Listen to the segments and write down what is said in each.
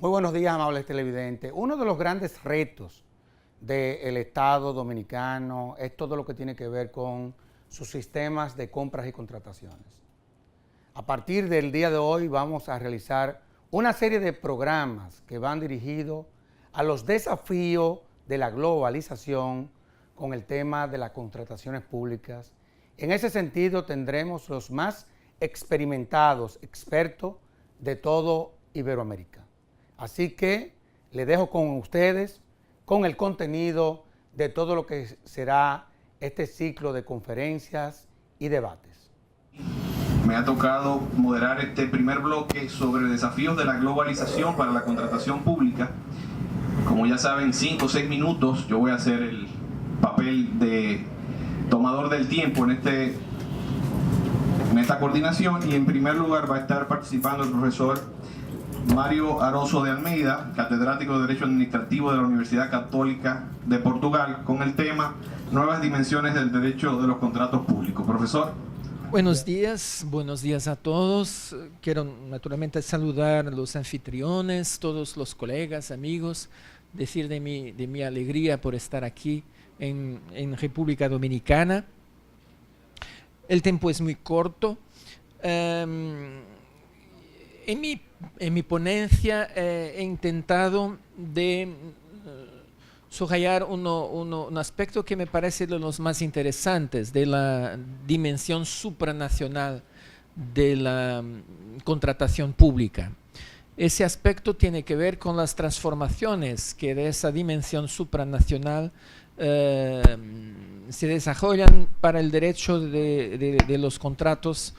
Muy buenos días, amables televidentes. Uno de los grandes retos del Estado dominicano es todo lo que tiene que ver con sus sistemas de compras y contrataciones. A partir del día de hoy vamos a realizar una serie de programas que van dirigidos a los desafíos de la globalización con el tema de las contrataciones públicas. En ese sentido tendremos los más experimentados expertos de todo Iberoamérica. Así que le dejo con ustedes, con el contenido de todo lo que será este ciclo de conferencias y debates. Me ha tocado moderar este primer bloque sobre desafíos de la globalización para la contratación pública. Como ya saben, 5 o 6 minutos, yo voy a hacer el papel de tomador del tiempo en esta coordinación, y en primer lugar va a estar participando el profesor Mário Aroso de Almeida, catedrático de Derecho Administrativo de la Universidad Católica de Portugal, con el tema Nuevas dimensiones del derecho de los contratos públicos. Profesor. Buenos días a todos. Quiero naturalmente saludar a los anfitriones, todos los colegas, amigos, decir de mi alegría por estar aquí en República Dominicana. El tiempo es muy corto. En mi ponencia he intentado de subrayar un aspecto que me parece de los más interesantes de la dimensión supranacional de la contratación pública. Ese aspecto tiene que ver con las transformaciones que de esa dimensión supranacional se desarrollan para el derecho de los contratos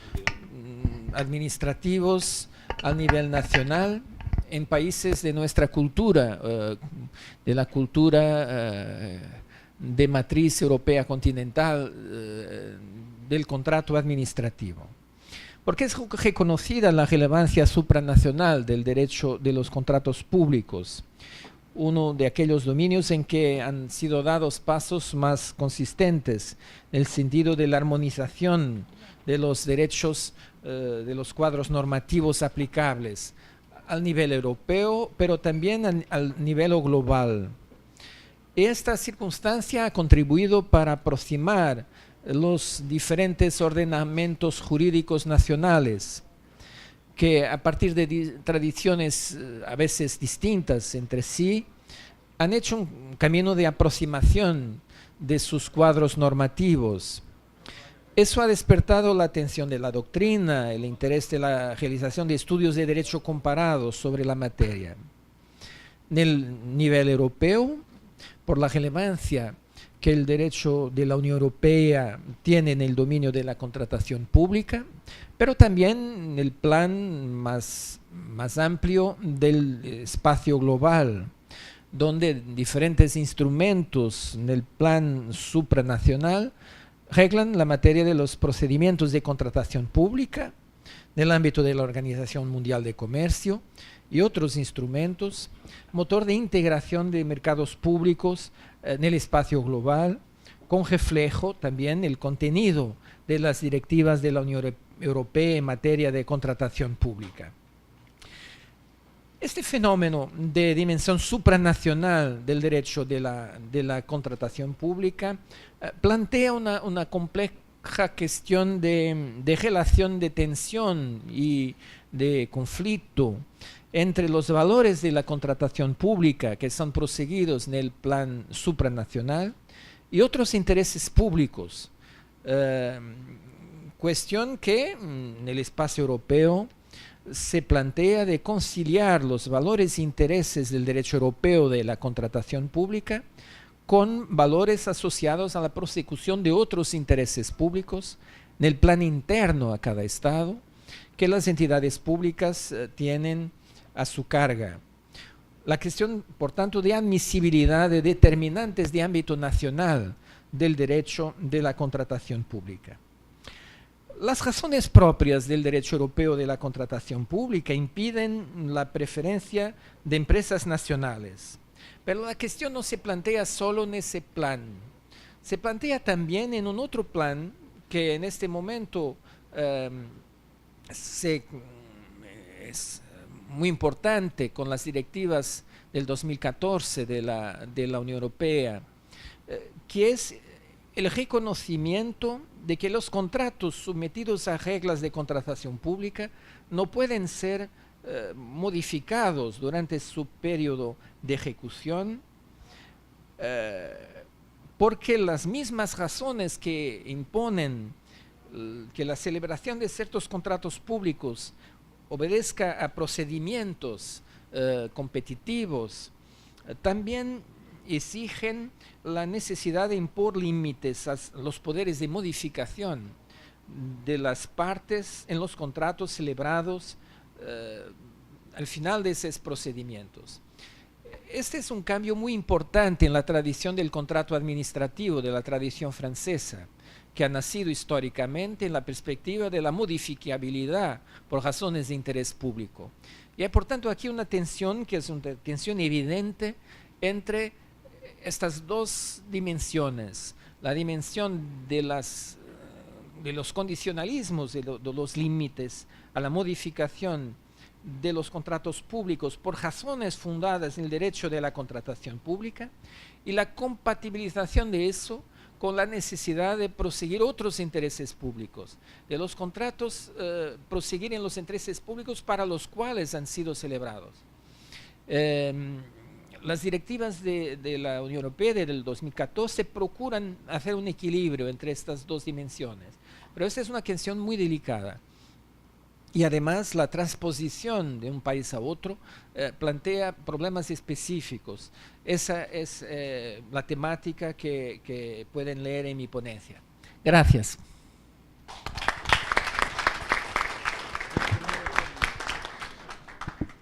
administrativos a nivel nacional en países de nuestra cultura, de la cultura de matriz europea continental, del contrato administrativo. Porque es reconocida la relevancia supranacional del derecho de los contratos públicos, uno de aquellos dominios en que han sido dados pasos más consistentes en el sentido de la armonización de los derechos de los cuadros normativos aplicables al nivel europeo, pero también al nivel global. Esta circunstancia ha contribuido para aproximar los diferentes ordenamientos jurídicos nacionales, que a partir de tradiciones a veces distintas entre sí, han hecho un camino de aproximación de sus cuadros normativos. Eso ha despertado la atención de la doctrina, el interés de la realización de estudios de derecho comparado sobre la materia. En el nivel europeo, por la relevancia que el derecho de la Unión Europea tiene en el dominio de la contratación pública, pero también en el plan más amplio del espacio global, donde diferentes instrumentos en el plan supranacional reglan la materia de los procedimientos de contratación pública en el ámbito de la Organización Mundial de Comercio y otros instrumentos, motor de integración de mercados públicos en el espacio global, con reflejo también el contenido de las directivas de la Unión Europea en materia de contratación pública. Este fenómeno de dimensión supranacional del derecho de la contratación pública plantea una compleja cuestión de relación de tensión y de conflicto entre los valores de la contratación pública que son proseguidos en el plan supranacional y otros intereses públicos. Cuestión que en el espacio europeo se plantea de conciliar los valores e intereses del derecho europeo de la contratación pública con valores asociados a la prosecución de otros intereses públicos en el plan interno a cada Estado que las entidades públicas tienen a su carga. La cuestión, por tanto, de admisibilidad de determinantes de ámbito nacional del derecho de la contratación pública. Las razones propias del derecho europeo de la contratación pública impiden la preferencia de empresas nacionales, pero la cuestión no se plantea solo en ese plan, se plantea también en un otro plan que en este momento es muy importante con las directivas del 2014 de la Unión Europea, que es el reconocimiento de que los contratos sometidos a reglas de contratación pública no pueden ser modificados durante su periodo de ejecución, porque las mismas razones que imponen que la celebración de ciertos contratos públicos obedezca a procedimientos competitivos, también exigen la necesidad de impor límites a los poderes de modificación de las partes en los contratos celebrados al final de esos procedimientos. Este es un cambio muy importante en la tradición del contrato administrativo, de la tradición francesa, que ha nacido históricamente en la perspectiva de la modificabilidad por razones de interés público. Y hay, por tanto, aquí una tensión que es una tensión evidente entre estas dos dimensiones, la dimensión de los condicionalismos, de los límites a la modificación de los contratos públicos por razones fundadas en el derecho de la contratación pública, y la compatibilización de eso con la necesidad de proseguir otros intereses públicos, de los contratos proseguir en los intereses públicos para los cuales han sido celebrados. Las directivas de la Unión Europea del 2014 procuran hacer un equilibrio entre estas dos dimensiones, pero esta es una cuestión muy delicada. Y además la transposición de un país a otro plantea problemas específicos. Esa es la temática que pueden leer en mi ponencia. Gracias.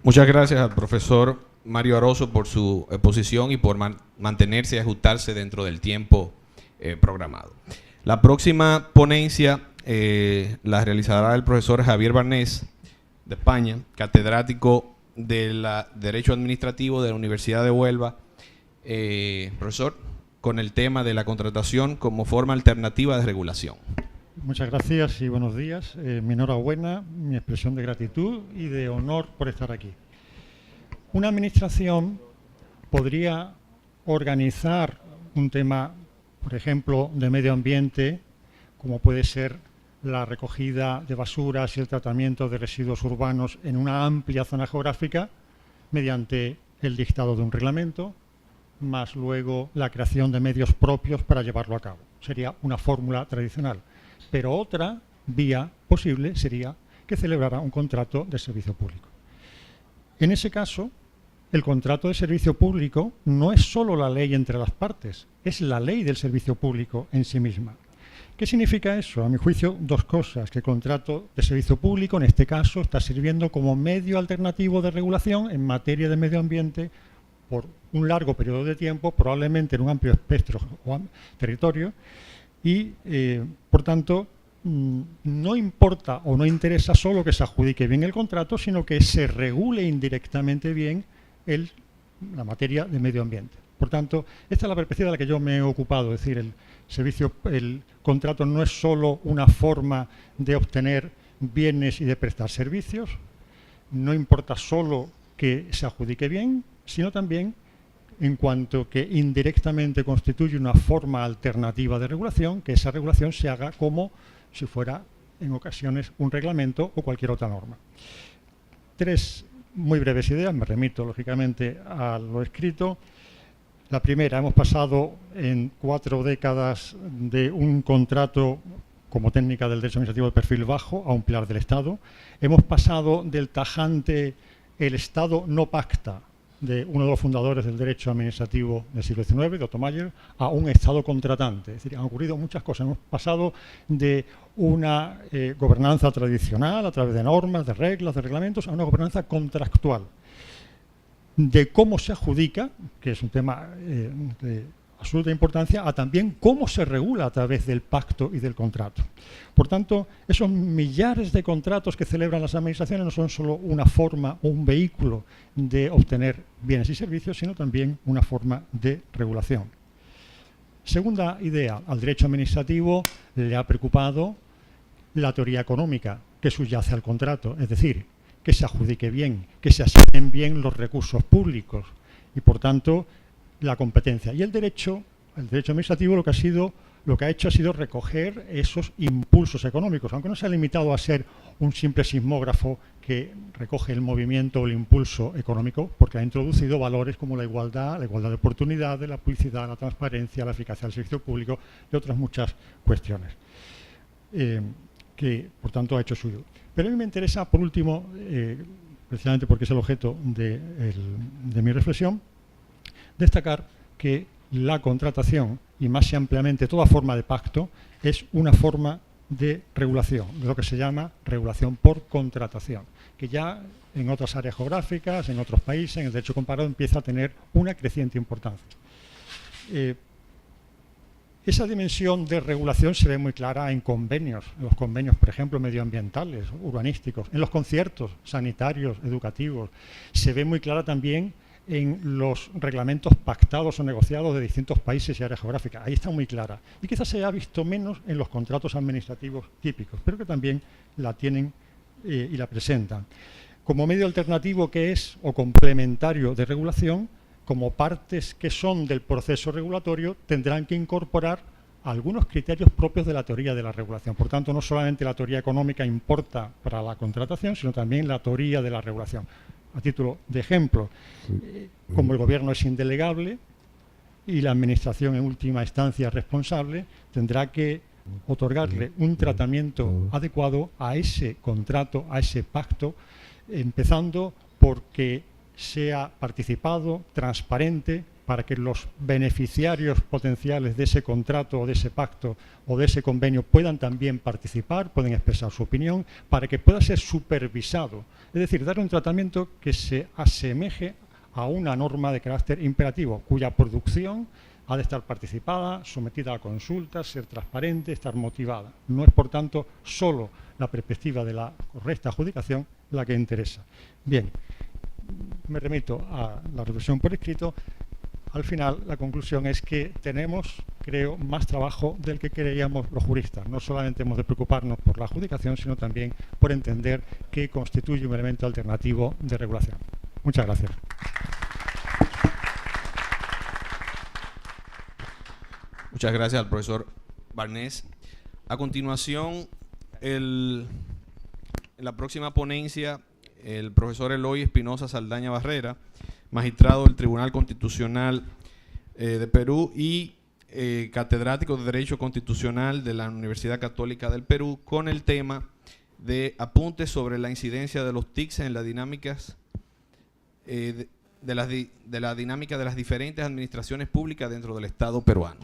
Muchas gracias al profesor Mario Aroso por su exposición y por mantenerse y ajustarse dentro del tiempo programado. La próxima ponencia la realizará el profesor Javier Barnés, de España, catedrático de Derecho Administrativo de la Universidad de Huelva. Profesor, con el tema de la contratación como forma alternativa de regulación. Muchas gracias y buenos días. Mi enhorabuena, mi expresión de gratitud y de honor por estar aquí. Una administración podría organizar un tema, por ejemplo, de medio ambiente, como puede ser la recogida de basuras y el tratamiento de residuos urbanos en una amplia zona geográfica mediante el dictado de un reglamento, más luego la creación de medios propios para llevarlo a cabo. Sería una fórmula tradicional. Pero otra vía posible sería que celebrara un contrato de servicio público. En ese caso, el contrato de servicio público no es solo la ley entre las partes, es la ley del servicio público en sí misma. ¿Qué significa eso? A mi juicio, dos cosas. Que el contrato de servicio público, en este caso, está sirviendo como medio alternativo de regulación en materia de medio ambiente por un largo periodo de tiempo, probablemente en un amplio espectro o territorio, y, por tanto, no importa o no interesa solo que se adjudique bien el contrato, sino que se regule indirectamente bien la materia de medio ambiente. Por tanto, esta es la perspectiva de la que yo me he ocupado, es decir, el contrato no es solo una forma de obtener bienes y de prestar servicios, no importa solo que se adjudique bien, sino también en cuanto que indirectamente constituye una forma alternativa de regulación, que esa regulación se haga como si fuera en ocasiones un reglamento o cualquier otra norma. Tres muy breves ideas, me remito lógicamente a lo escrito. La primera, hemos pasado en 4 décadas de un contrato como técnica del derecho administrativo de perfil bajo a un pilar del Estado. Hemos pasado del tajante "el Estado no pacta" de uno de los fundadores del derecho administrativo del siglo XIX, de Otto Mayer, a un Estado contratante. Es decir, han ocurrido muchas cosas. Hemos pasado de una gobernanza tradicional a través de normas, de reglas, de reglamentos, a una gobernanza contractual. De cómo se adjudica, que es un tema de absoluta importancia, a también cómo se regula a través del pacto y del contrato. Por tanto, esos millares de contratos que celebran las administraciones no son solo una forma o un vehículo de obtener bienes y servicios, sino también una forma de regulación. Segunda idea, al derecho administrativo le ha preocupado la teoría económica que subyace al contrato, es decir, que se adjudique bien, que se asignen bien los recursos públicos y, por tanto, la competencia. Y el derecho administrativo lo que ha hecho ha sido recoger esos impulsos económicos, aunque no se ha limitado a ser un simple sismógrafo que recoge el movimiento o el impulso económico, porque ha introducido valores como la igualdad de oportunidades, la publicidad, la transparencia, la eficacia del servicio público y otras muchas cuestiones que, por tanto, ha hecho suyo. Pero a mí me interesa, por último, precisamente porque es el objeto de mi reflexión, destacar que la contratación, y más ampliamente toda forma de pacto, es una forma de regulación, de lo que se llama regulación por contratación, que ya en otras áreas geográficas, en otros países, en el derecho comparado, empieza a tener una creciente importancia. Esa dimensión de regulación se ve muy clara en convenios, en los convenios, por ejemplo, medioambientales, urbanísticos, en los conciertos sanitarios, educativos. Se ve muy clara también en los reglamentos pactados o negociados de distintos países y áreas geográficas. Ahí está muy clara. Y quizás se haya visto menos en los contratos administrativos típicos, pero que también la tienen y la presentan. Como medio alternativo que es, o complementario de regulación, como partes que son del proceso regulatorio, tendrán que incorporar algunos criterios propios de la teoría de la regulación. Por tanto, no solamente la teoría económica importa para la contratación, sino también la teoría de la regulación. A título de ejemplo, como el gobierno es indelegable y la administración en última instancia responsable, tendrá que otorgarle un tratamiento adecuado a ese contrato, a ese pacto, empezando porque sea participado, transparente, para que los beneficiarios potenciales de ese contrato o de ese pacto o de ese convenio puedan también participar, pueden expresar su opinión, para que pueda ser supervisado. Es decir, dar un tratamiento que se asemeje a una norma de carácter imperativo, cuya producción ha de estar participada, sometida a consultas, ser transparente, estar motivada. No es, por tanto, solo la perspectiva de la correcta adjudicación la que interesa. Bien, me remito a la reflexión por escrito. Al final, la conclusión es que tenemos, creo, más trabajo del que creíamos los juristas. No solamente hemos de preocuparnos por la adjudicación, sino también por entender que constituye un elemento alternativo de regulación. Muchas gracias. Muchas gracias al profesor Barnés. A continuación, en la próxima ponencia, el profesor Eloy Espinosa Saldaña Barrera, magistrado del Tribunal Constitucional de Perú y catedrático de Derecho Constitucional de la Universidad Católica del Perú, con el tema de apuntes sobre la incidencia de los TICs en las dinámicas de la dinámica de las diferentes administraciones públicas dentro del Estado peruano.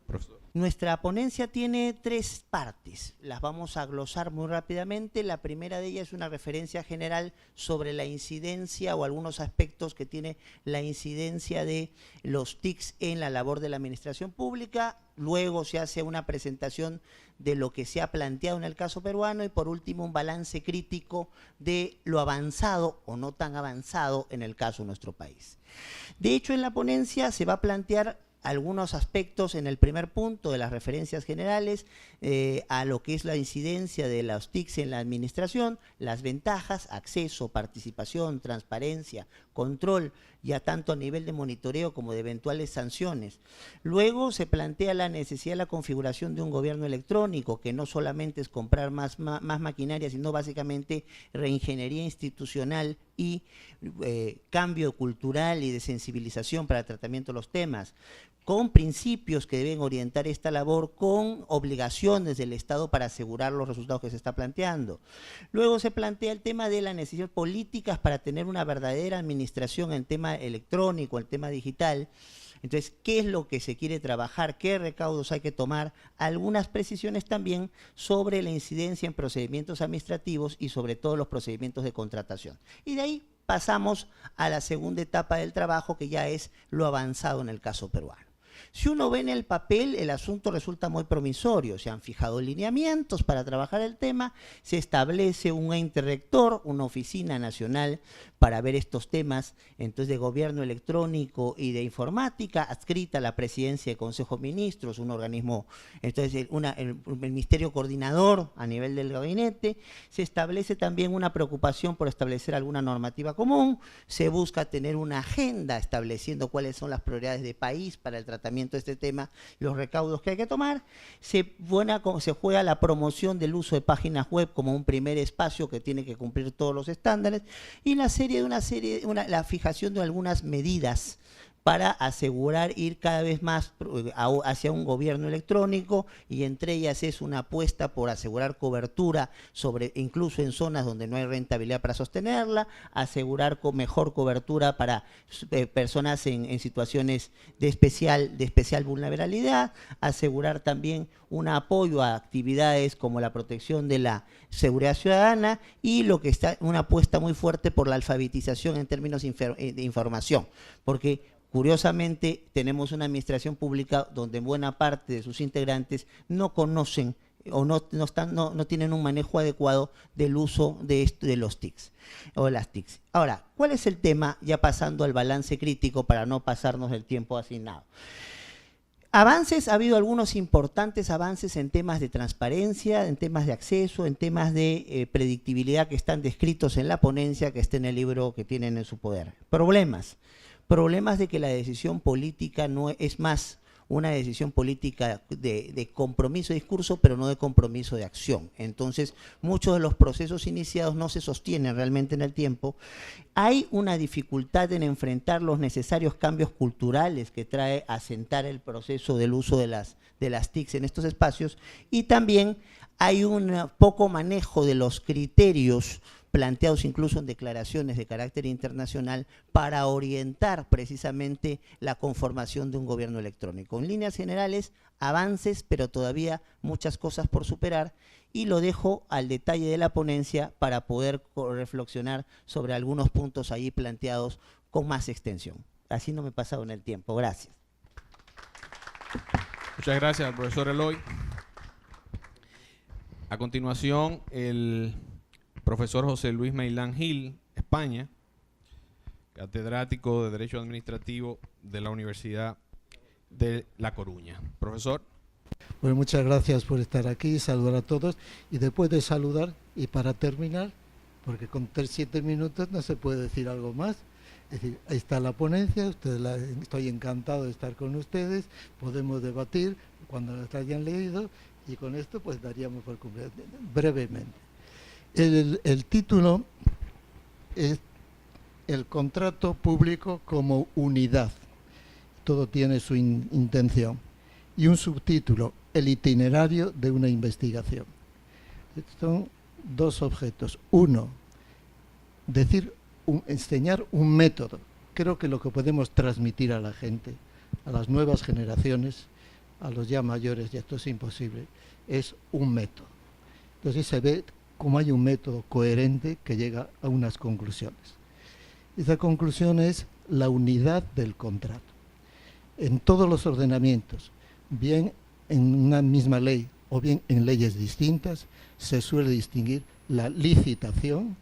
Profesor. Nuestra ponencia tiene 3 partes, las vamos a glosar muy rápidamente. La primera de ellas es una referencia general sobre la incidencia o algunos aspectos que tiene la incidencia de los TICs en la labor de la administración pública. Luego se hace una presentación de lo que se ha planteado en el caso peruano y por último un balance crítico de lo avanzado o no tan avanzado en el caso de nuestro país. De hecho, en la ponencia se va a plantear algunos aspectos en el primer punto de las referencias generales a lo que es la incidencia de los TICs en la administración, las ventajas, acceso, participación, transparencia, control, ya tanto a nivel de monitoreo como de eventuales sanciones. Luego se plantea la necesidad de la configuración de un gobierno electrónico, que no solamente es comprar más maquinaria, sino básicamente reingeniería institucional y cambio cultural y de sensibilización para el tratamiento de los temas, con principios que deben orientar esta labor, con obligaciones del Estado para asegurar los resultados que se está planteando. Luego se plantea el tema de la necesidad de políticas para tener una verdadera administración en tema electrónico, en tema digital. Entonces, ¿qué es lo que se quiere trabajar? ¿Qué recaudos hay que tomar? Algunas precisiones también sobre la incidencia en procedimientos administrativos y sobre todo los procedimientos de contratación. Y de ahí pasamos a la segunda etapa del trabajo, que ya es lo avanzado en el caso peruano. Si uno ve en el papel, el asunto resulta muy promisorio. Se han fijado lineamientos para trabajar el tema, se establece un ente rector, una oficina nacional para ver estos temas, entonces de gobierno electrónico y de informática, adscrita a la presidencia del Consejo de Ministros, un organismo, entonces el ministerio coordinador a nivel del gabinete. Se establece también una preocupación por establecer alguna normativa común, se busca tener una agenda estableciendo cuáles son las prioridades de país para el tratamiento de este tema, los recaudos que hay que tomar. Se juega la promoción del uso de páginas web como un primer espacio que tiene que cumplir todos los estándares, y la fijación de algunas medidas para asegurar ir cada vez más hacia un gobierno electrónico, y entre ellas es una apuesta por asegurar cobertura incluso en zonas donde no hay rentabilidad para sostenerla, asegurar mejor cobertura para personas en situaciones de especial vulnerabilidad, asegurar también un apoyo a actividades como la protección de la seguridad ciudadana, y lo que está una apuesta muy fuerte por la alfabetización en términos de información, porque curiosamente tenemos una administración pública donde buena parte de sus integrantes no conocen o no tienen un manejo adecuado del uso de los TICs o las TICs. Ahora, ¿cuál es el tema? Ya pasando al balance crítico para no pasarnos el tiempo asignado. Avances, ha habido algunos importantes avances en temas de transparencia, en temas de acceso, en temas de predictibilidad que están descritos en la ponencia, que está en el libro que tienen en su poder. Problemas de que la decisión política no es más una decisión política de compromiso de discurso, pero no de compromiso de acción. Entonces, muchos de los procesos iniciados no se sostienen realmente en el tiempo. Hay una dificultad en enfrentar los necesarios cambios culturales que trae asentar el proceso del uso de las TICs en estos espacios, y también hay un poco manejo de los criterios planteados incluso en declaraciones de carácter internacional para orientar precisamente la conformación de un gobierno electrónico. En líneas generales, avances, pero todavía muchas cosas por superar, y lo dejo al detalle de la ponencia para poder reflexionar sobre algunos puntos ahí planteados con más extensión. Así no me he pasado en el tiempo. Gracias. Muchas gracias al profesor Eloy. A continuación, el profesor José Luis Meilán Gil, España, catedrático de Derecho Administrativo de la Universidad de La Coruña. Profesor. Bueno, muchas gracias por estar aquí, saludar a todos, y después de saludar, y para terminar, porque con 7 minutos no se puede decir algo más, es decir, ahí está la ponencia, estoy encantado de estar con ustedes, podemos debatir cuando las hayan leído, y con esto pues daríamos por cumplido brevemente. El título es el contrato público como unidad, todo tiene su intención, y un subtítulo, el itinerario de una investigación. Son dos objetos. Uno, enseñar un método. Creo que lo que podemos transmitir a la gente, a las nuevas generaciones, a los ya mayores, y esto es imposible, es un método. Entonces se ve como hay un método coherente que llega a unas conclusiones. Esa conclusión es la unidad del contrato. En todos los ordenamientos, bien en una misma ley o bien en leyes distintas, se suele distinguir la licitación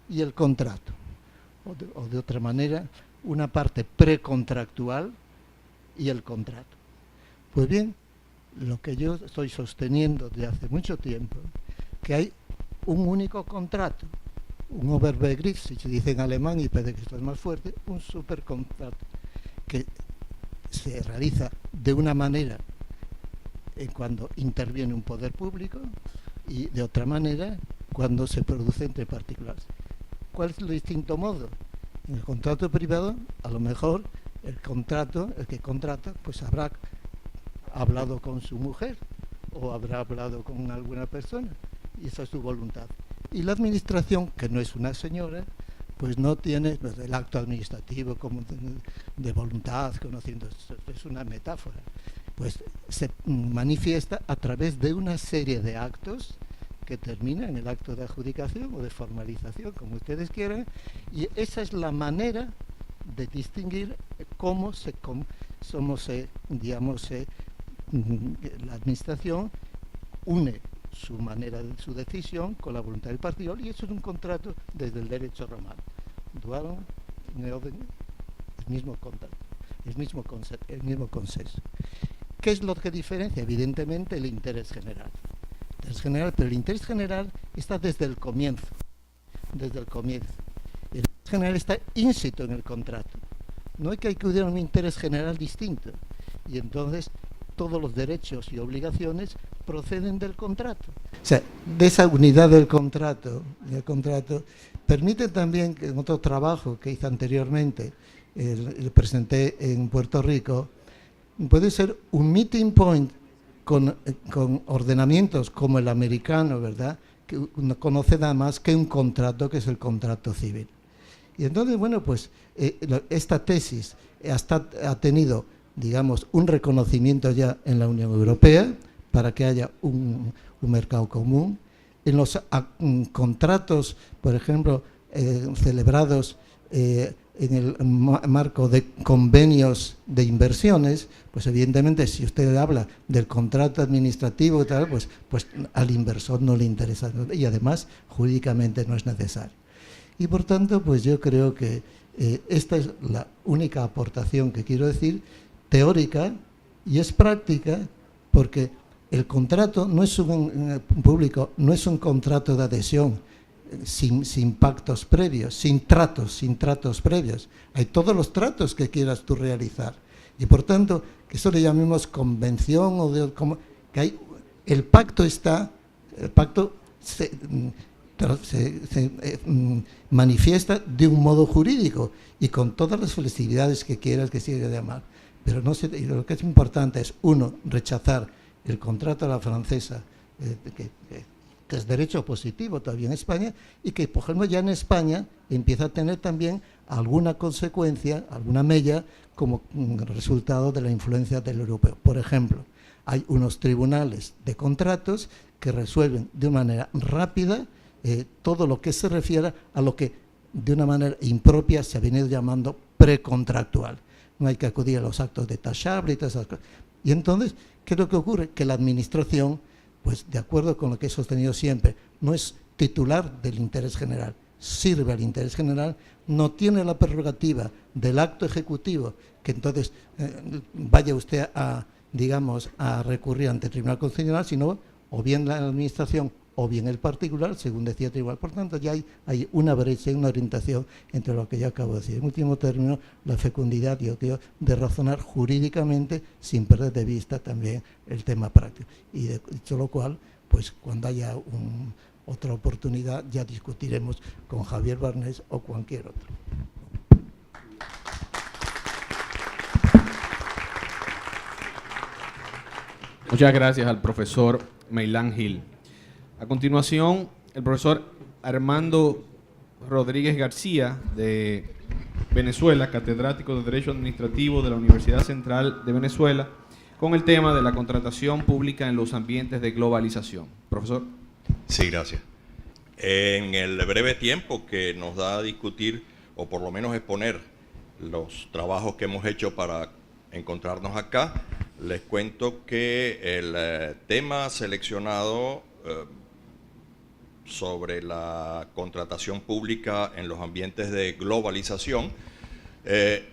y el contrato. O de otra manera, una parte precontractual y el contrato. Pues bien, lo que yo estoy sosteniendo desde hace mucho tiempo, que hay un único contrato, un Oberbegriff, si se dice en alemán, y parece que esto es más fuerte, un supercontrato, que se realiza de una manera cuando interviene un poder público y de otra manera cuando se produce entre particulares. ¿Cuál es el distinto modo? En el contrato privado, a lo mejor el que contrata, pues habrá hablado con su mujer o habrá hablado con alguna persona, y esa es su voluntad. Y la administración, que no es una señora, pues no tiene el acto administrativo como de voluntad, conociendo, es una metáfora. Pues se manifiesta a través de una serie de actos que terminan en el acto de adjudicación o de formalización, como ustedes quieran, y esa es la manera de distinguir cómo la administración une su manera de su decisión con la voluntad del partido, y eso es un contrato desde el derecho romano. Duarum in orden, el mismo contrato, el mismo consenso. ¿Qué es lo que diferencia? Evidentemente el interés general. Pero el interés general está desde el comienzo. Desde el comienzo. El interés general está íncito en el contrato. No hay que acudir a un interés general distinto. Y entonces todos los derechos y obligaciones proceden del contrato. O sea, de esa unidad del contrato permite también que en otro trabajo que hice anteriormente, lo presenté en Puerto Rico, puede ser un meeting point con ordenamientos como el americano, ¿verdad?, que uno conoce nada más que un contrato, que es el contrato civil. Y entonces, bueno, pues esta tesis ha tenido, digamos, un reconocimiento ya en la Unión Europea para que haya un mercado común. En los contratos, por ejemplo, celebrados en el marco de convenios de inversiones, pues evidentemente si usted habla del contrato administrativo y tal, pues al inversor no le interesa, y además jurídicamente no es necesario. Y por tanto, pues yo creo que esta es la única aportación que quiero decir, teórica, y es práctica, porque el contrato no es público, no es un contrato de adhesión sin pactos previos, sin tratos previos. Hay todos los tratos que quieras tú realizar. Y por tanto, que eso le llamemos convención, el pacto se manifiesta de un modo jurídico y con todas las flexibilidades que quieras que siga llamar. Pero lo que es importante es, uno, rechazar el contrato a la francesa, que es derecho positivo todavía en España, y que, por ejemplo, ya en España empieza a tener también alguna consecuencia, alguna mella, como resultado de la influencia del europeo. Por ejemplo, hay unos tribunales de contratos que resuelven de una manera rápida todo lo que se refiere a lo que de una manera impropia se ha venido llamando precontractual. No hay que acudir a los actos de tachable y todas esas cosas. Y entonces, ¿qué es lo que ocurre? Que la administración, pues de acuerdo con lo que he sostenido siempre, no es titular del interés general, sirve al interés general, no tiene la prerrogativa del acto ejecutivo, que entonces vaya usted a recurrir ante el Tribunal Constitucional, sino o bien la administración o bien el particular, según decía el tribunal. Por tanto, ya hay una brecha y una orientación entre lo que yo acabo de decir. En último término, la fecundidad, yo creo, de razonar jurídicamente sin perder de vista también el tema práctico. Y dicho lo cual, pues cuando haya otra oportunidad ya discutiremos con Javier Barnés o cualquier otro. Muchas gracias al profesor Meilán Gil. A continuación, el profesor Armando Rodríguez García, de Venezuela, catedrático de Derecho Administrativo de la Universidad Central de Venezuela, con el tema de la contratación pública en los ambientes de globalización. Profesor. Sí, gracias. En el breve tiempo que nos da a discutir, o por lo menos exponer, los trabajos que hemos hecho para encontrarnos acá, les cuento que el tema seleccionado sobre la contratación pública en los ambientes de globalización,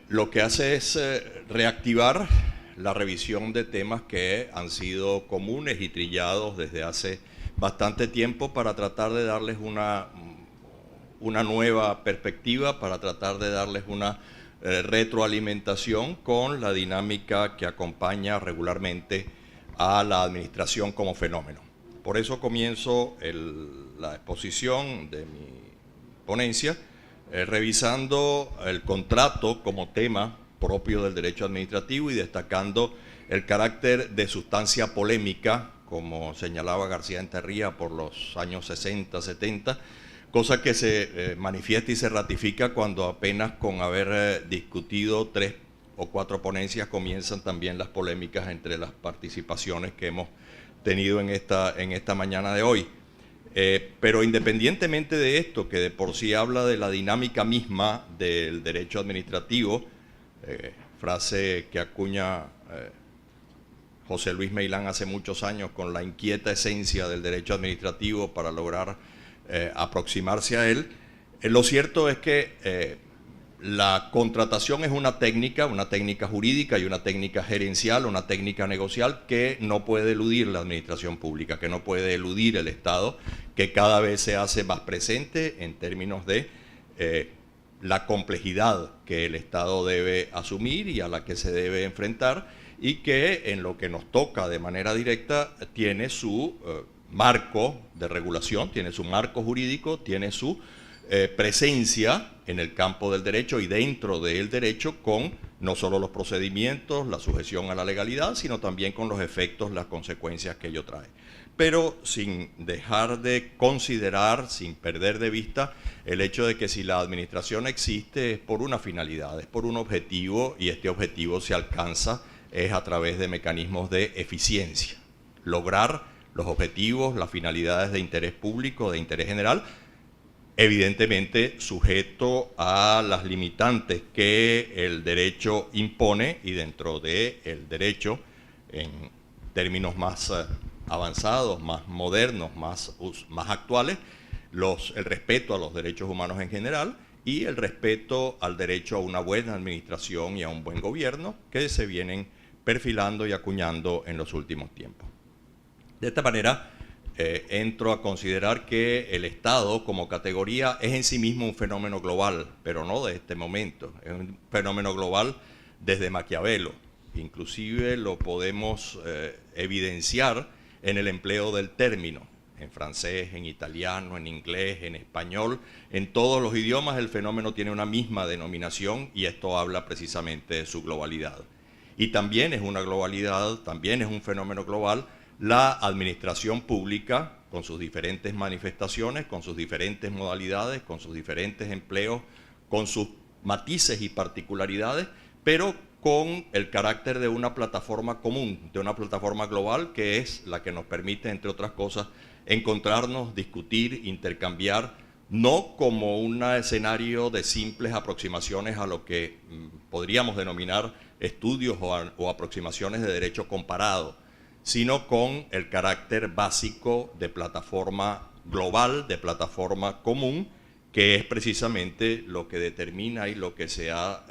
lo que hace es reactivar la revisión de temas que han sido comunes y trillados desde hace bastante tiempo para tratar de darles una nueva perspectiva, para tratar de darles una retroalimentación con la dinámica que acompaña regularmente a la administración como fenómeno. Por eso comienzo la exposición de mi ponencia revisando el contrato como tema propio del derecho administrativo y destacando el carácter de sustancia polémica, como señalaba García Enterría por los años 60, 70, cosa que se manifiesta y se ratifica cuando apenas con haber discutido 3 o 4 ponencias comienzan también las polémicas entre las participaciones que hemos tenido en esta mañana de hoy. Pero independientemente de esto, que de por sí habla de la dinámica misma del derecho administrativo, frase que acuña José Luis Meilán hace muchos años, con la inquieta esencia del derecho administrativo para lograr aproximarse a él. Lo cierto es que la contratación es una técnica jurídica y una técnica gerencial, una técnica negocial que no puede eludir la administración pública, que no puede eludir el Estado, que cada vez se hace más presente en términos de la complejidad que el Estado debe asumir y a la que se debe enfrentar, y que en lo que nos toca de manera directa tiene su marco de regulación, tiene su marco jurídico, tiene su presencia en el campo del derecho y dentro del derecho, con no solo los procedimientos, la sujeción a la legalidad, sino también con los efectos, las consecuencias que ello trae. Pero sin dejar de considerar, sin perder de vista, el hecho de que si la administración existe es por una finalidad, es por un objetivo, y este objetivo se alcanza es a través de mecanismos de eficiencia. Lograr los objetivos, las finalidades de interés público, de interés general, evidentemente sujeto a las limitantes que el derecho impone, y dentro del derecho, en términos más avanzados, más modernos, más actuales, el respeto a los derechos humanos en general y el respeto al derecho a una buena administración y a un buen gobierno, que se vienen perfilando y acuñando en los últimos tiempos. De esta manera, entro a considerar que el Estado como categoría es en sí mismo un fenómeno global, pero no de este momento, es un fenómeno global desde Maquiavelo. Inclusive lo podemos evidenciar en el empleo del término, en francés, en italiano, en inglés, en español, en todos los idiomas el fenómeno tiene una misma denominación, y esto habla precisamente de su globalidad. Y también es una globalidad, también es un fenómeno global, la administración pública, con sus diferentes manifestaciones, con sus diferentes modalidades, con sus diferentes empleos, con sus matices y particularidades, pero con el carácter de una plataforma común, de una plataforma global, que es la que nos permite, entre otras cosas, encontrarnos, discutir, intercambiar, no como un escenario de simples aproximaciones a lo que podríamos denominar estudios o aproximaciones de derecho comparado, sino con el carácter básico de plataforma global, de plataforma común, que es precisamente lo que determina y lo que se ha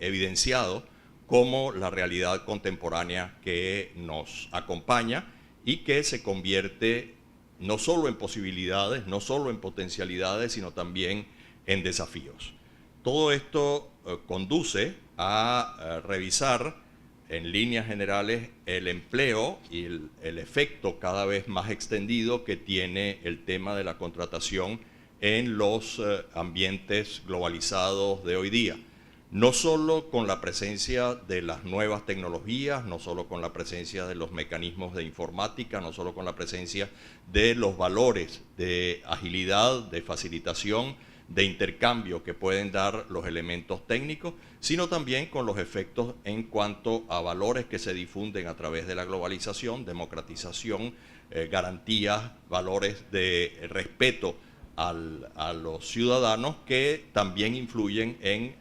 evidenciado como la realidad contemporánea que nos acompaña y que se convierte no solo en posibilidades, no solo en potencialidades, sino también en desafíos. Todo esto conduce a revisar en líneas generales el empleo y el efecto cada vez más extendido que tiene el tema de la contratación en los ambientes globalizados de hoy día. No solo con la presencia de las nuevas tecnologías, no solo con la presencia de los mecanismos de informática, no solo con la presencia de los valores de agilidad, de facilitación, de intercambio que pueden dar los elementos técnicos, sino también con los efectos en cuanto a valores que se difunden a través de la globalización, democratización, garantías, valores de respeto a los ciudadanos, que también influyen en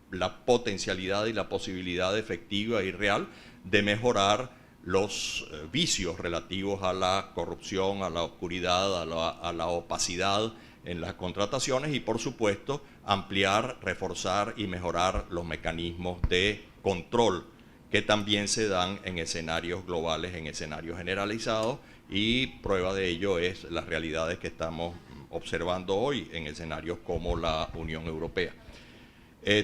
la potencialidad y la posibilidad efectiva y real de mejorar los vicios relativos a la corrupción, a la oscuridad, a la opacidad en las contrataciones, y por supuesto ampliar, reforzar y mejorar los mecanismos de control que también se dan en escenarios globales, en escenarios generalizados, y prueba de ello es las realidades que estamos observando hoy en escenarios como la Unión Europea.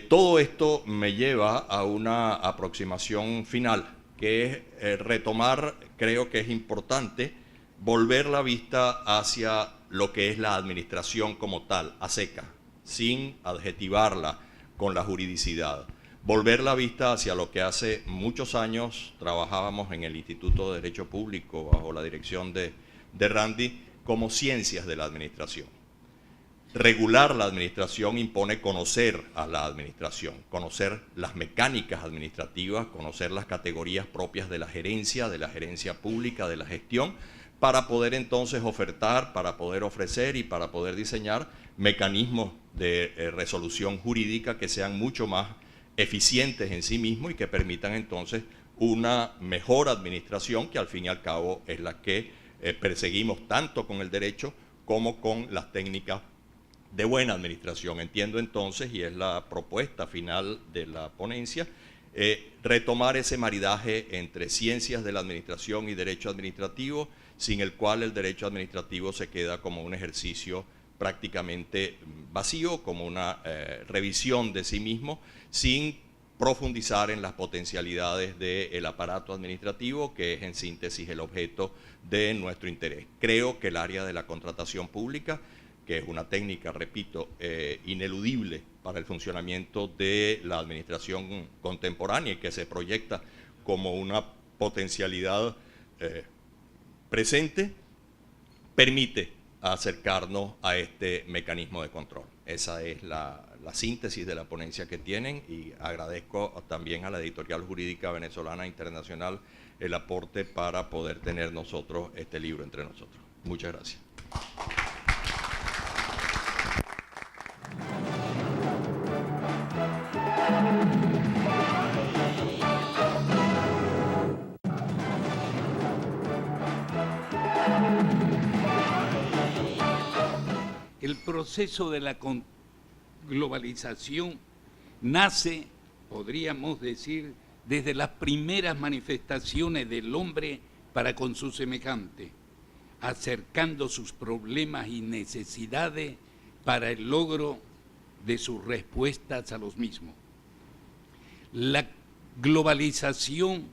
Todo esto me lleva a una aproximación final, que es retomar, creo que es importante, volver la vista hacia lo que es la administración como tal, a seca, sin adjetivarla con la juridicidad. Volver la vista hacia lo que hace muchos años trabajábamos en el Instituto de Derecho Público bajo la dirección de Randy, como ciencias de la administración. Regular la administración impone conocer a la administración, conocer las mecánicas administrativas, conocer las categorías propias de la gerencia pública, de la gestión, para poder entonces ofertar, para poder ofrecer y para poder diseñar mecanismos de resolución jurídica que sean mucho más eficientes en sí mismos y que permitan entonces una mejor administración, que al fin y al cabo es la que perseguimos tanto con el derecho como con las técnicas de buena administración. Entiendo entonces, y es la propuesta final de la ponencia, retomar ese maridaje entre ciencias de la administración y derecho administrativo, sin el cual el derecho administrativo se queda como un ejercicio prácticamente vacío, como una revisión de sí mismo, sin profundizar en las potencialidades del aparato administrativo, que es en síntesis el objeto de nuestro interés. Creo que el área de la contratación pública, que es una técnica, repito, ineludible para el funcionamiento de la administración contemporánea y que se proyecta como una potencialidad presente, permite acercarnos a este mecanismo de control. Esa es la síntesis de la ponencia que tienen, y agradezco también a la Editorial Jurídica Venezolana Internacional el aporte para poder tener nosotros este libro entre nosotros. Muchas gracias. El proceso de la globalización nace, podríamos decir, desde las primeras manifestaciones del hombre para con su semejante, acercando sus problemas y necesidades para el logro de sus respuestas a los mismos. La globalización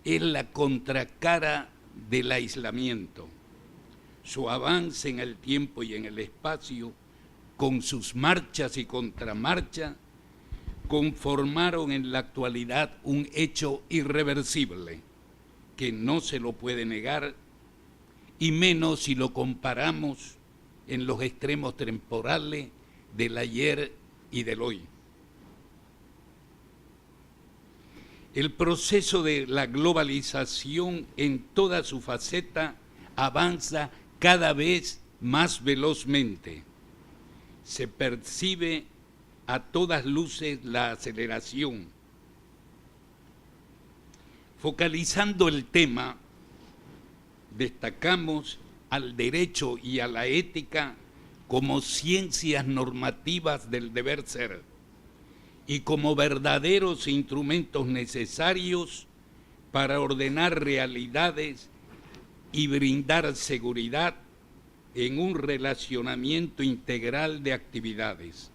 es la contracara del aislamiento. Su avance en el tiempo y en el espacio, con sus marchas y contramarchas, conformaron en la actualidad un hecho irreversible que no se lo puede negar, y menos si lo comparamos en los extremos temporales del ayer y del hoy. El proceso de la globalización en toda su faceta avanza cada vez más velozmente. Se percibe a todas luces la aceleración. Focalizando el tema, destacamos al derecho y a la ética como ciencias normativas del deber ser y como verdaderos instrumentos necesarios para ordenar realidades y brindar seguridad en un relacionamiento integral de actividades.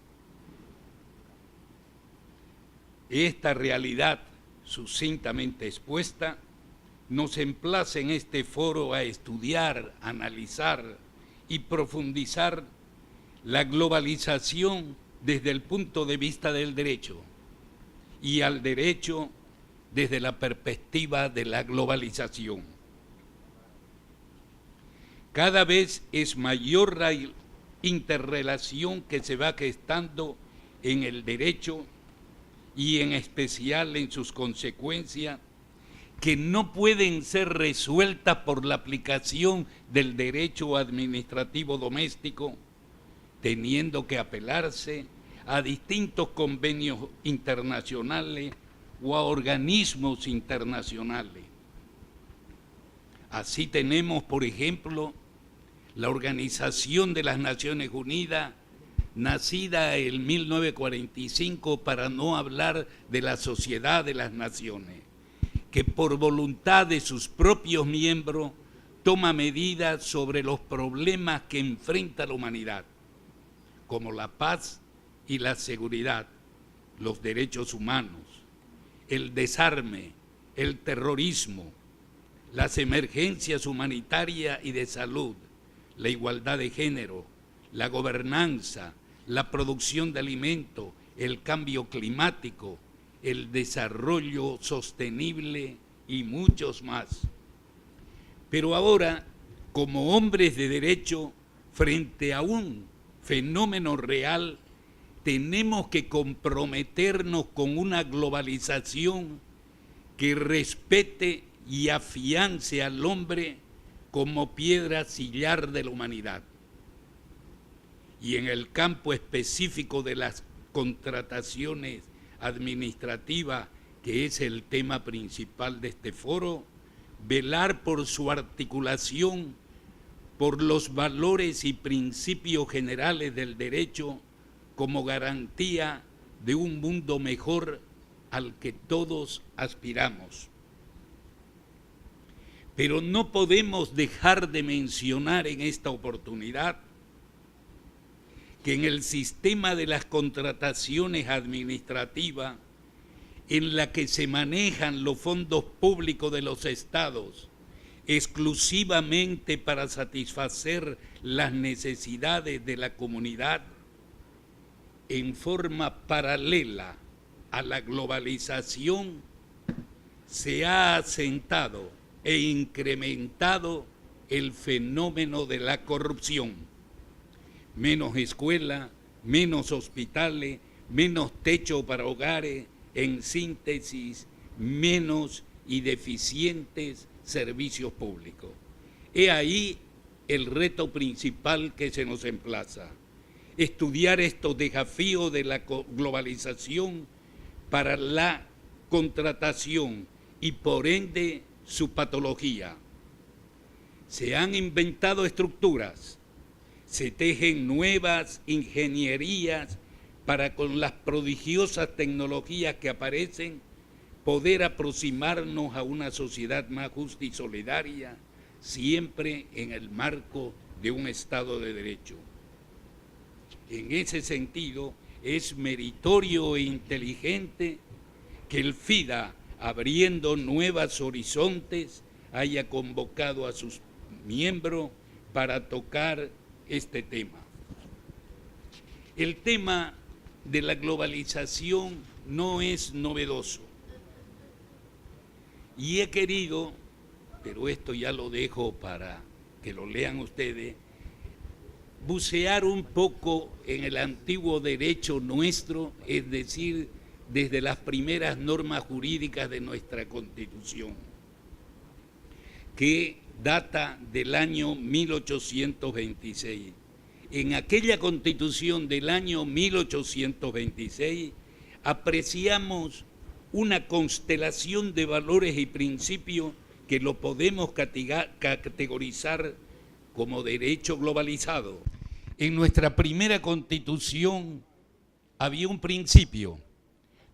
Esta realidad, sucintamente expuesta, nos emplaza en este foro a estudiar, analizar y profundizar la globalización desde el punto de vista del derecho y al derecho desde la perspectiva de la globalización. Cada vez es mayor la interrelación que se va gestando en el derecho y en especial en sus consecuencias, que no pueden ser resueltas por la aplicación del derecho administrativo doméstico, teniendo que apelarse a distintos convenios internacionales o a organismos internacionales. Así tenemos, por ejemplo, la Organización de las Naciones Unidas, nacida en 1945, para no hablar de la Sociedad de las Naciones, que por voluntad de sus propios miembros toma medidas sobre los problemas que enfrenta la humanidad, como la paz y la seguridad, los derechos humanos, el desarme, el terrorismo, las emergencias humanitarias y de salud, la igualdad de género, la gobernanza, la producción de alimentos, el cambio climático, el desarrollo sostenible y muchos más. Pero ahora, como hombres de derecho, frente a un fenómeno real, tenemos que comprometernos con una globalización que respete y afiance al hombre como piedra sillar de la humanidad. Y en el campo específico de las contrataciones administrativa, que es el tema principal de este foro, velar por su articulación, por los valores y principios generales del derecho como garantía de un mundo mejor al que todos aspiramos. Pero no podemos dejar de mencionar en esta oportunidad que en el sistema de las contrataciones administrativas, en la que se manejan los fondos públicos de los estados exclusivamente para satisfacer las necesidades de la comunidad, en forma paralela a la globalización, se ha asentado e incrementado el fenómeno de la corrupción. Menos escuela, menos hospitales, menos techo para hogares, en síntesis, menos y deficientes servicios públicos. He ahí el reto principal que se nos emplaza: estudiar estos desafíos de la globalización para la contratación y por ende su patología. Se han inventado estructuras, se tejen nuevas ingenierías para, con las prodigiosas tecnologías que aparecen, poder aproximarnos a una sociedad más justa y solidaria, siempre en el marco de un Estado de Derecho. En ese sentido, es meritorio e inteligente que el FIDA, abriendo nuevos horizontes, haya convocado a sus miembros para tocar este tema. El tema de la globalización no es novedoso. Y he querido, pero esto ya lo dejo para que lo lean ustedes, bucear un poco en el antiguo derecho nuestro, es decir, desde las primeras normas jurídicas de nuestra Constitución, que data del año 1826. En aquella Constitución del año 1826 apreciamos una constelación de valores y principios que lo podemos categorizar como derecho globalizado. En nuestra primera Constitución había un principio: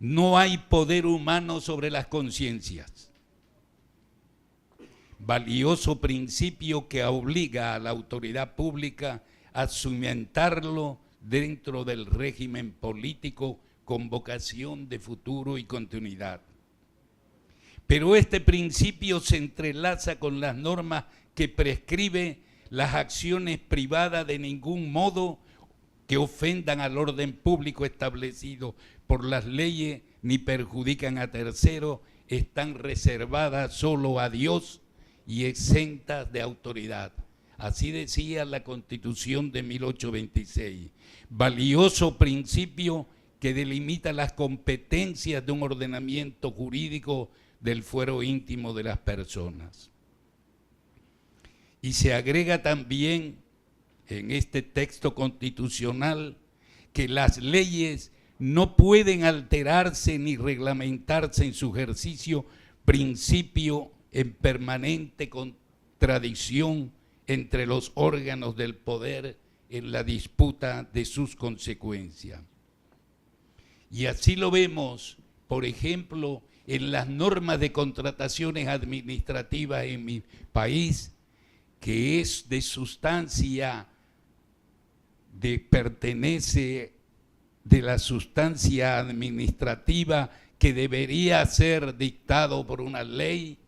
no hay poder humano sobre las conciencias. Valioso principio que obliga a la autoridad pública a cimentarlo dentro del régimen político con vocación de futuro y continuidad. Pero este principio se entrelaza con las normas que prescribe las acciones privadas de ningún modo que ofendan al orden público establecido por las leyes ni perjudican a terceros, están reservadas solo a Dios y exentas de autoridad. Así decía la Constitución de 1826. Valioso principio que delimita las competencias de un ordenamiento jurídico del fuero íntimo de las personas. Y se agrega también en este texto constitucional que las leyes no pueden alterarse ni reglamentarse en su ejercicio, principio en permanente contradicción entre los órganos del poder en la disputa de sus consecuencias. Y así lo vemos, por ejemplo, en las normas de contrataciones administrativas en mi país, que es de sustancia, pertenece de la sustancia administrativa que debería ser dictado por una ley,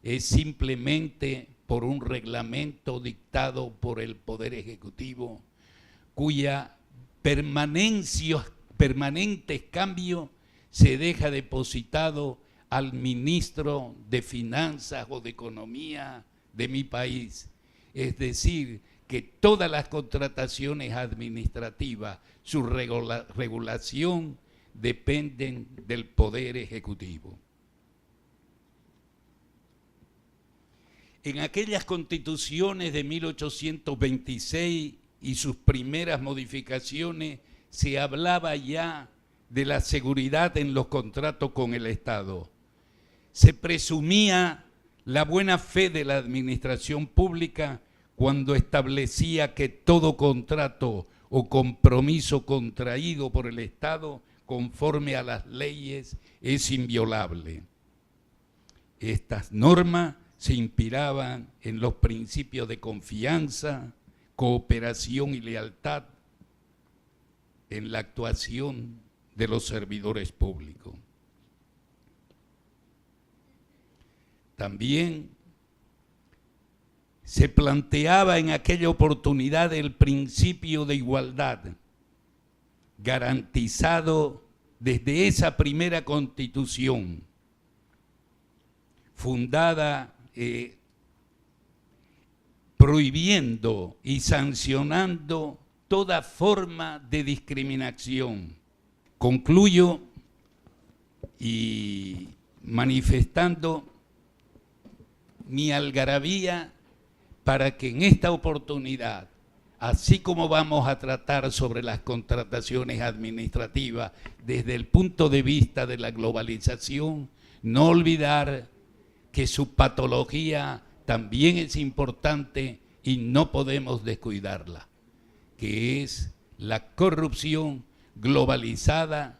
es simplemente por un reglamento dictado por el Poder Ejecutivo, cuya permanentes cambio se deja depositado al ministro de Finanzas o de Economía de mi país. Es decir, que todas las contrataciones administrativas, su regulación, dependen del Poder Ejecutivo. En aquellas constituciones de 1826 y sus primeras modificaciones se hablaba ya de la seguridad en los contratos con el Estado. Se presumía la buena fe de la administración pública cuando establecía que todo contrato o compromiso contraído por el Estado conforme a las leyes es inviolable. Estas normas se inspiraban en los principios de confianza, cooperación y lealtad en la actuación de los servidores públicos. También se planteaba en aquella oportunidad el principio de igualdad, garantizado desde esa primera Constitución, fundada prohibiendo y sancionando toda forma de discriminación. Concluyo y manifestando mi algarabía para que en esta oportunidad, así como vamos a tratar sobre las contrataciones administrativas desde el punto de vista de la globalización, no olvidar que su patología también es importante y no podemos descuidarla, que es la corrupción globalizada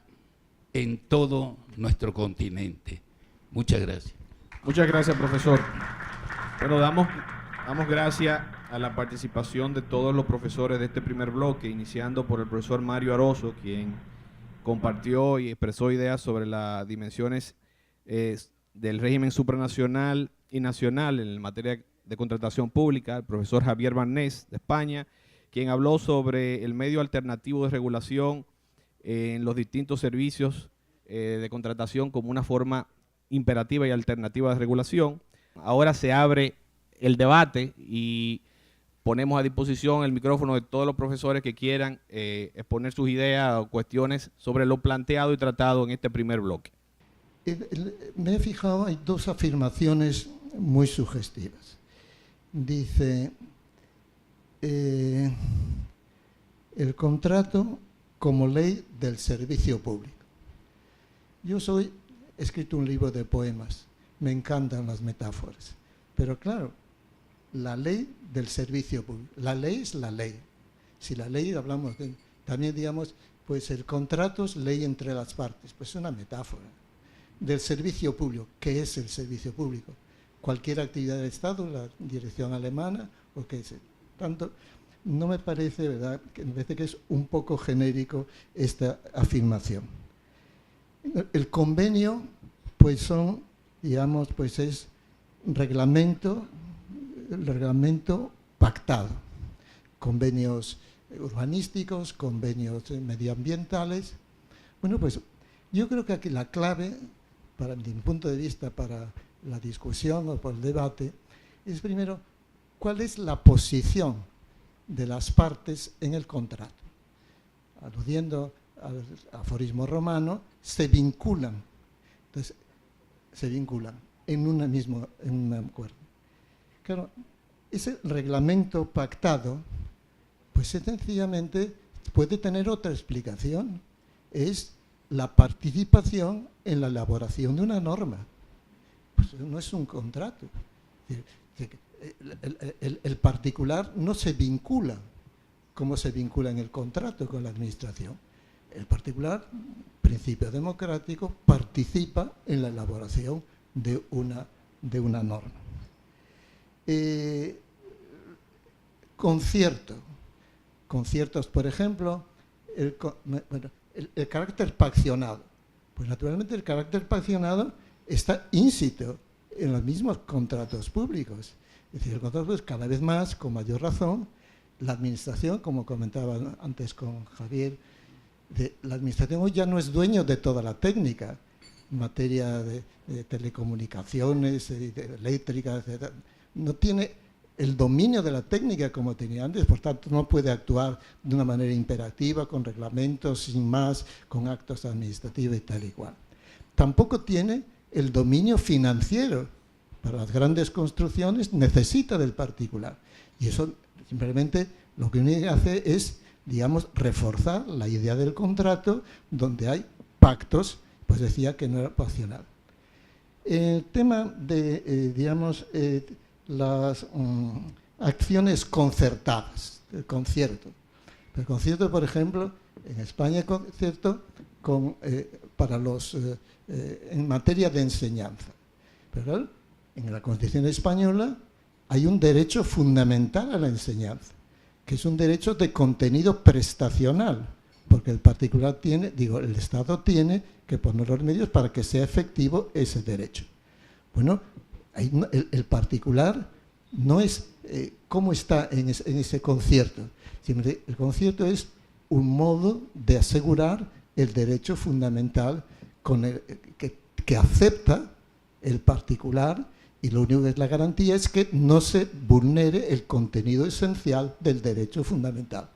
en todo nuestro continente. Muchas gracias. Muchas gracias, profesor. Bueno, damos gracias a la participación de todos los profesores de este primer bloque, iniciando por el profesor Mario Aroso, quien compartió y expresó ideas sobre las dimensiones del régimen supranacional y nacional en materia de contratación pública, el profesor Javier Barnés de España, quien habló sobre el medio alternativo de regulación en los distintos servicios de contratación como una forma imperativa y alternativa de regulación. Ahora se abre el debate y ponemos a disposición el micrófono de todos los profesores que quieran exponer sus ideas o cuestiones sobre lo planteado y tratado en este primer bloque. Me he fijado, hay dos afirmaciones muy sugestivas. Dice, el contrato como ley del servicio público. Yo he escrito un libro de poemas, me encantan las metáforas, pero claro, la ley del servicio público, la ley es la ley. Si la ley hablamos, también digamos, pues el contrato es ley entre las partes, pues es una metáfora. Del servicio público, ¿qué es el servicio público? Cualquier actividad del Estado, la dirección alemana, o qué es. Tanto, no me parece, ¿verdad?, que me parece que es un poco genérico esta afirmación. El convenio, pues son, digamos, pues es el reglamento pactado. Convenios urbanísticos, convenios medioambientales. Bueno, pues yo creo que aquí la clave, desde mi punto de vista, para la discusión o por el debate, es primero, ¿cuál es la posición de las partes en el contrato? Aludiendo al aforismo romano, se vinculan. Entonces, se vinculan en un acuerdo. Claro, ese reglamento pactado, pues sencillamente puede tener otra explicación. Es la participación en la elaboración de una norma. Pues no es un contrato. El particular no se vincula como se vincula en el contrato con la administración. El particular, principio democrático, participa en la elaboración de una norma. Conciertos, por ejemplo, el carácter paccionado. Pues naturalmente el carácter paccionado está íncito en los mismos contratos públicos. Es decir, el contrato público cada vez más, con mayor razón, la administración, como comentaba antes con Javier, la administración hoy ya no es dueño de toda la técnica en materia de telecomunicaciones, de eléctricas, etc. No tiene el dominio de la técnica como tenía antes, por tanto no puede actuar de una manera imperativa, con reglamentos, sin más, con actos administrativos y tal y cual. Tampoco tiene el dominio financiero. Para las grandes construcciones necesita del particular. Y eso simplemente lo que uno hace es, digamos, reforzar la idea del contrato, donde hay pactos, pues decía que no era opcional. El tema de, las acciones concertadas, el concierto. El concierto, por ejemplo, en España, concierto para en materia de enseñanza. Pero en la Constitución española hay un derecho fundamental a la enseñanza, que es un derecho de contenido prestacional, porque el Estado tiene que poner los medios para que sea efectivo ese derecho. Bueno, el particular no es cómo está en ese concierto, sino que el concierto es un modo de asegurar el derecho fundamental que acepta el particular, y lo único que es la garantía es que no se vulnere el contenido esencial del derecho fundamental.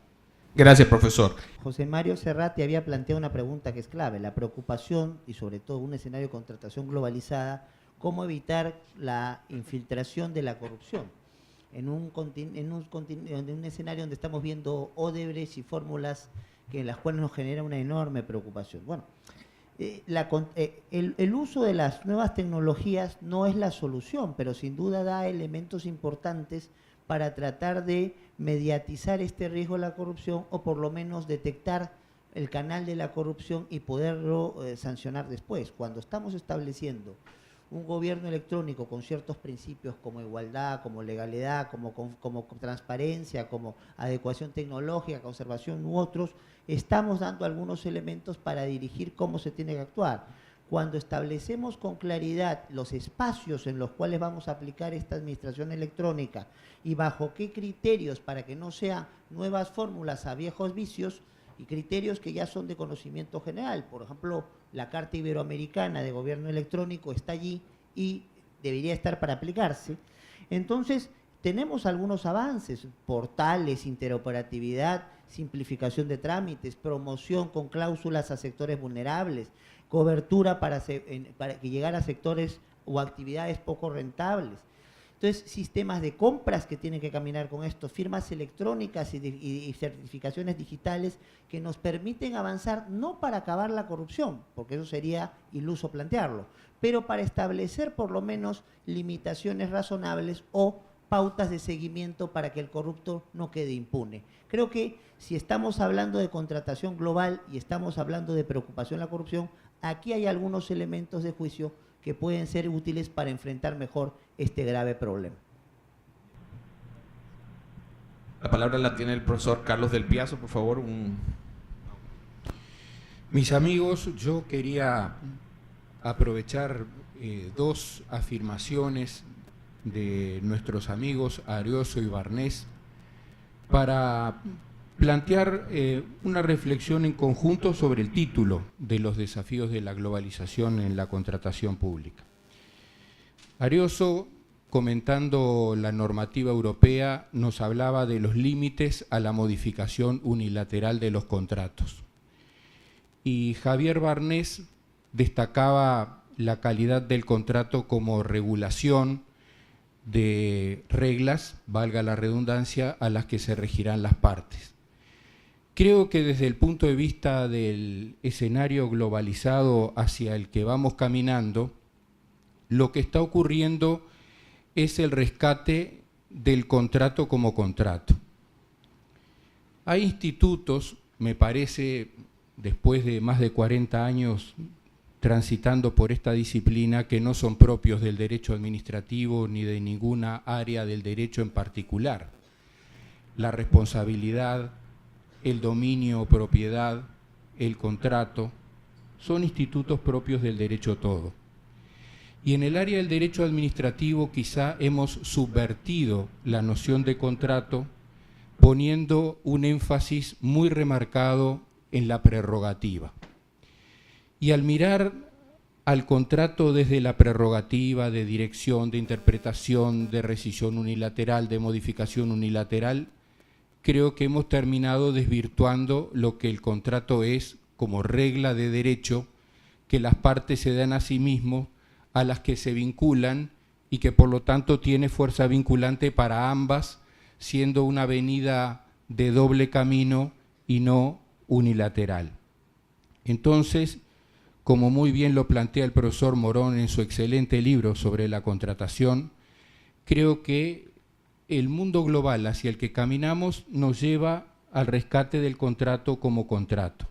Gracias, profesor. José Mario Serrati había planteado una pregunta que es clave, la preocupación y sobre todo un escenario de contratación globalizada, cómo evitar la infiltración de la corrupción. En un escenario donde estamos viendo Odebrecht y fórmulas en las cuales nos genera una enorme preocupación. Bueno, el uso de las nuevas tecnologías no es la solución, pero sin duda da elementos importantes para tratar de mediatizar este riesgo de la corrupción, o por lo menos detectar el canal de la corrupción y poderlo sancionar después. Cuando estamos estableciendo un gobierno electrónico con ciertos principios como igualdad, como legalidad, como transparencia, como adecuación tecnológica, conservación u otros, estamos dando algunos elementos para dirigir cómo se tiene que actuar. Cuando establecemos con claridad los espacios en los cuales vamos a aplicar esta administración electrónica y bajo qué criterios, para que no sean nuevas fórmulas a viejos vicios, y criterios que ya son de conocimiento general. Por ejemplo, la Carta Iberoamericana de Gobierno Electrónico está allí y debería estar para aplicarse. Entonces, tenemos algunos avances: portales, interoperatividad, simplificación de trámites, promoción con cláusulas a sectores vulnerables, cobertura para que llegar a sectores o actividades poco rentables. Entonces, sistemas de compras que tienen que caminar con esto, firmas electrónicas y certificaciones digitales que nos permiten avanzar, no para acabar la corrupción, porque eso sería iluso plantearlo, pero para establecer por lo menos limitaciones razonables o pautas de seguimiento para que el corrupto no quede impune. Creo que si estamos hablando de contratación global y estamos hablando de preocupación a la corrupción, aquí hay algunos elementos de juicio que pueden ser útiles para enfrentar mejor este grave problema. La palabra la tiene el profesor Carlos del Piazzo, por favor. Mis amigos, yo quería aprovechar dos afirmaciones de nuestros amigos Arioso y Barnés para plantear una reflexión en conjunto sobre el título de los desafíos de la globalización en la contratación pública. Arioso, comentando la normativa europea, nos hablaba de los límites a la modificación unilateral de los contratos. Y Javier Barnés destacaba la calidad del contrato como regulación de reglas, valga la redundancia, a las que se regirán las partes. Creo que desde el punto de vista del escenario globalizado hacia el que vamos caminando, lo que está ocurriendo es el rescate del contrato como contrato. Hay institutos, me parece, después de más de 40 años transitando por esta disciplina, que no son propios del derecho administrativo ni de ninguna área del derecho en particular. La responsabilidad, el dominio o propiedad, el contrato, son institutos propios del derecho todo. Y en el área del derecho administrativo quizá hemos subvertido la noción de contrato, poniendo un énfasis muy remarcado en la prerrogativa. Y al mirar al contrato desde la prerrogativa de dirección, de interpretación, de rescisión unilateral, de modificación unilateral, creo que hemos terminado desvirtuando lo que el contrato es como regla de derecho que las partes se dan a sí mismos, a las que se vinculan y que por lo tanto tiene fuerza vinculante para ambas, siendo una avenida de doble camino y no unilateral. Entonces, como muy bien lo plantea el profesor Morón en su excelente libro sobre la contratación, creo que el mundo global hacia el que caminamos nos lleva al rescate del contrato como contrato.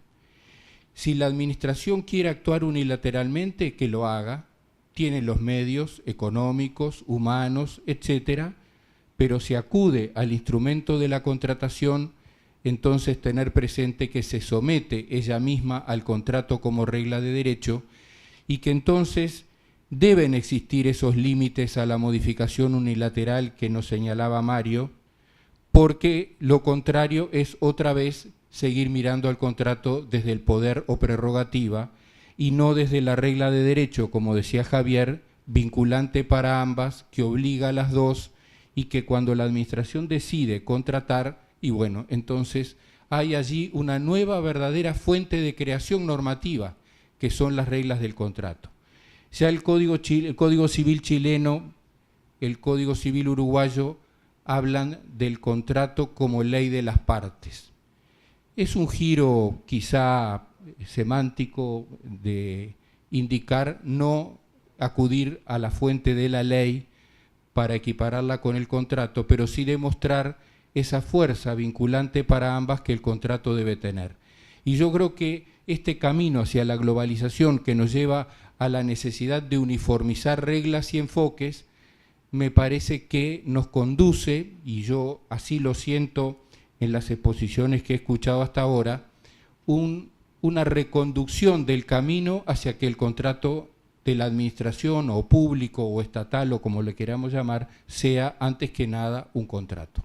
Si la administración quiere actuar unilateralmente, que lo haga, tiene los medios económicos, humanos, etcétera, pero si acude al instrumento de la contratación, entonces tener presente que se somete ella misma al contrato como regla de derecho y que entonces deben existir esos límites a la modificación unilateral que nos señalaba Mario, porque lo contrario es otra vez seguir mirando al contrato desde el poder o prerrogativa y no desde la regla de derecho, como decía Javier, vinculante para ambas, que obliga a las dos y que cuando la administración decide contratar, y bueno, entonces hay allí una nueva verdadera fuente de creación normativa, que son las reglas del contrato. Ya el Código Civil chileno, el Código Civil uruguayo, hablan del contrato como ley de las partes. Es un giro quizá semántico de indicar no acudir a la fuente de la ley para equipararla con el contrato, pero sí demostrar esa fuerza vinculante para ambas que el contrato debe tener. Y yo creo que este camino hacia la globalización que nos lleva a la necesidad de uniformizar reglas y enfoques, me parece que nos conduce, y yo así lo siento en las exposiciones que he escuchado hasta ahora, una reconducción del camino hacia que el contrato de la administración o público o estatal o como le queramos llamar, sea antes que nada un contrato.